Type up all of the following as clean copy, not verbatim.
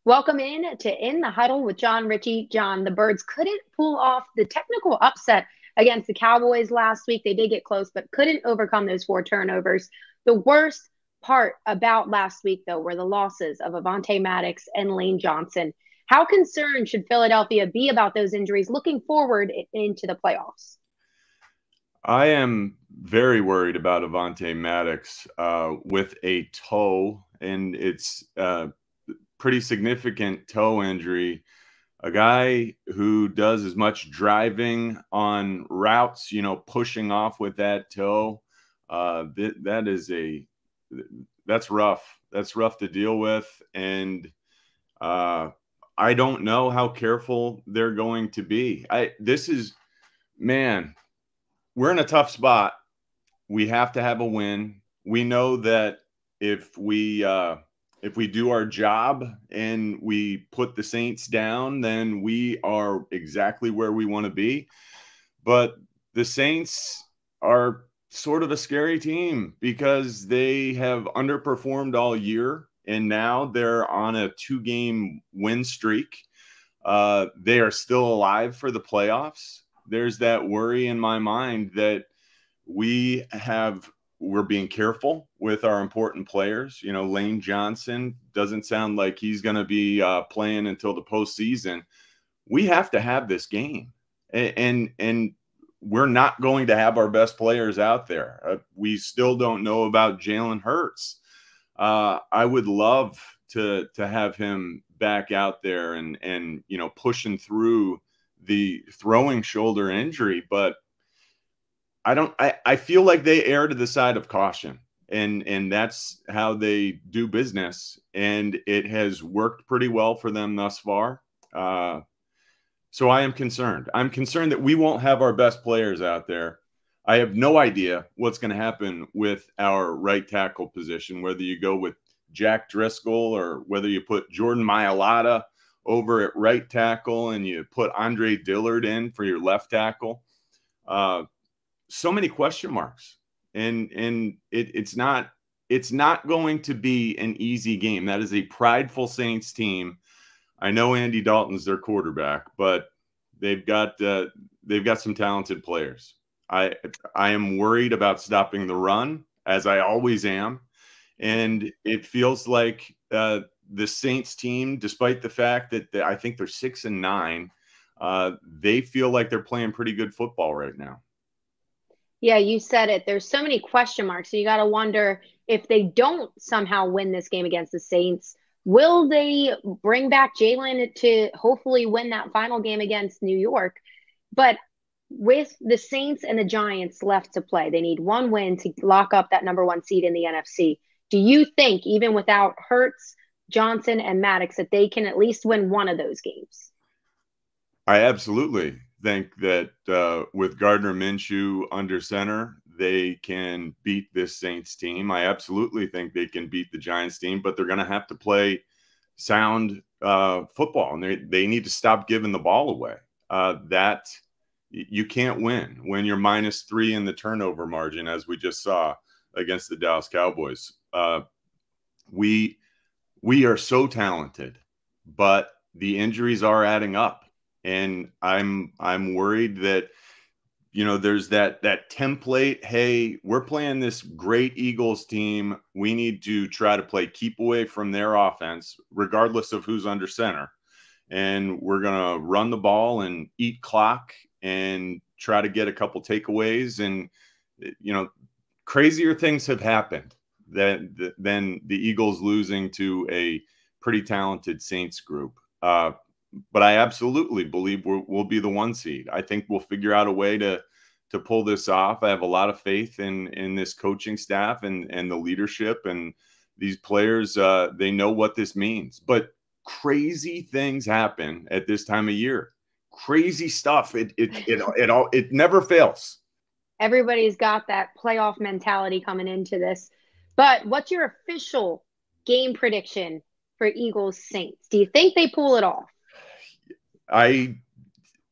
Welcome in the Huddle with John Ritchie. John, the Birds couldn't pull off the technical upset against the Cowboys last week. They did get close, but couldn't overcome those four turnovers. The worst part about last week, though, were the losses of Avonte Maddox and Lane Johnson. How concerned should Philadelphia be about those injuries looking forward into the playoffs? I am very worried about Avonte Maddox with a toe, and it's pretty significant toe injury. A guy who does as much driving on routes, pushing off with that toe. That's rough. That's rough to deal with, and I don't know how careful they're going to be. Man, we're in a tough spot. We have to have a win. We know that if we do our job and we put the Saints down, then we are exactly where we want to be. But the Saints are sort of a scary team because they have underperformed all year, and now they're on a 2-game win streak. They are still alive for the playoffs. There's that worry in my mind that we're being careful with our important players. Lane Johnson doesn't sound like he's going to be playing until the postseason. We have to have this game, and we're not going to have our best players out there. We still don't know about Jalen Hurts. I would love to have him back out there and pushing through the throwing shoulder injury, but I feel like they err to the side of caution, and that's how they do business, and it has worked pretty well for them thus far. So I am concerned. I'm concerned that we won't have our best players out there. I have no idea what's going to happen with our right tackle position, whether you go with Jack Driscoll or whether you put Jordan Mailata over at right tackle and you put Andre Dillard in for your left tackle. So many question marks, and it's not going to be an easy game. That is a prideful Saints team. I know Andy Dalton's their quarterback, but they've got some talented players. I am worried about stopping the run, as I always am, and it feels like the Saints team, despite the fact that I think they're 6-9, they feel like they're playing pretty good football right now. Yeah, you said it. There's so many question marks. So you got to wonder if they don't somehow win this game against the Saints, will they bring back Jalen to hopefully win that final game against New York? But with the Saints and the Giants left to play, they need one win to lock up that number one seed in the NFC. Do you think, even without Hurts, Johnson, and Maddox, that they can at least win one of those games? I absolutely think that with Gardner Minshew under center, they can beat this Saints team. I absolutely think they can beat the Giants team, but they're going to have to play sound football, and they need to stop giving the ball away. That you can't win when you're -3 in the turnover margin, as we just saw against the Dallas Cowboys. We are so talented, but the injuries are adding up. And I'm worried that, there's that template. Hey, we're playing this great Eagles team. We need to try to keep away from their offense, regardless of who's under center. And we're going to run the ball and eat clock and try to get a couple takeaways. And, crazier things have happened than the Eagles losing to a pretty talented Saints group. But I absolutely believe we'll be the one seed. I think we'll figure out a way to pull this off. I have a lot of faith in this coaching staff and the leadership, and these players. They know what this means. But crazy things happen at this time of year. Crazy stuff. It never fails. Everybody's got that playoff mentality coming into this. But what's your official game prediction for Eagles Saints? Do you think they pull it off?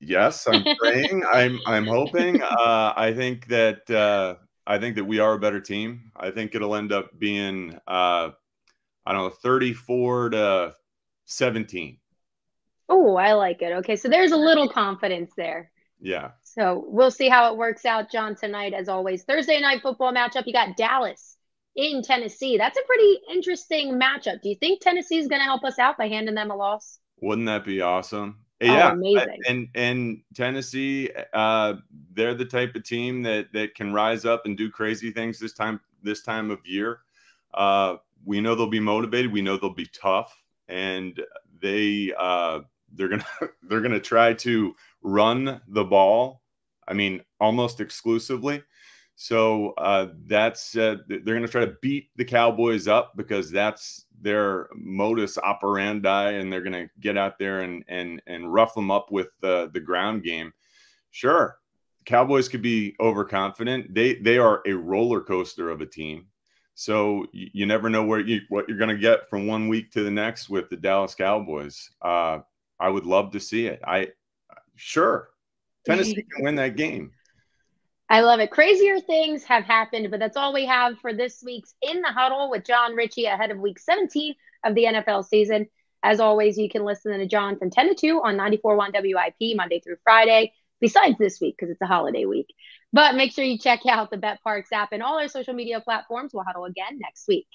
Yes, I'm praying. I'm hoping. I think that we are a better team. I think it'll end up being I don't know, 34-17 17. Oh, I like it. Okay, so there's a little confidence there. Yeah. So we'll see how it works out, John, tonight, as always. Thursday night football matchup, you got Dallas in Tennessee. That's a pretty interesting matchup. Do you think Tennessee is going to help us out by handing them a loss? Wouldn't that be awesome? Oh, Yeah, amazing. and Tennessee, they're the type of team that can rise up and do crazy things this time of year. We know they'll be motivated. We know they'll be tough, and they're gonna they're gonna try to run the ball. I mean, almost exclusively. So they're going to try to beat the Cowboys up because that's their modus operandi, and they're going to get out there and rough them up with the ground game. Sure, the Cowboys could be overconfident. They are a roller coaster of a team. So you never know what you're going to get from one week to the next with the Dallas Cowboys. I would love to see it. Sure, Tennessee can win that game. I love it. Crazier things have happened, but that's all we have for this week's In the Huddle with John Ritchie ahead of week 17 of the NFL season. As always, you can listen to John from 10 to 2 on 94.1 WIP Monday through Friday, besides this week because it's a holiday week. But make sure you check out the Bet Parks app and all our social media platforms. We'll huddle again next week.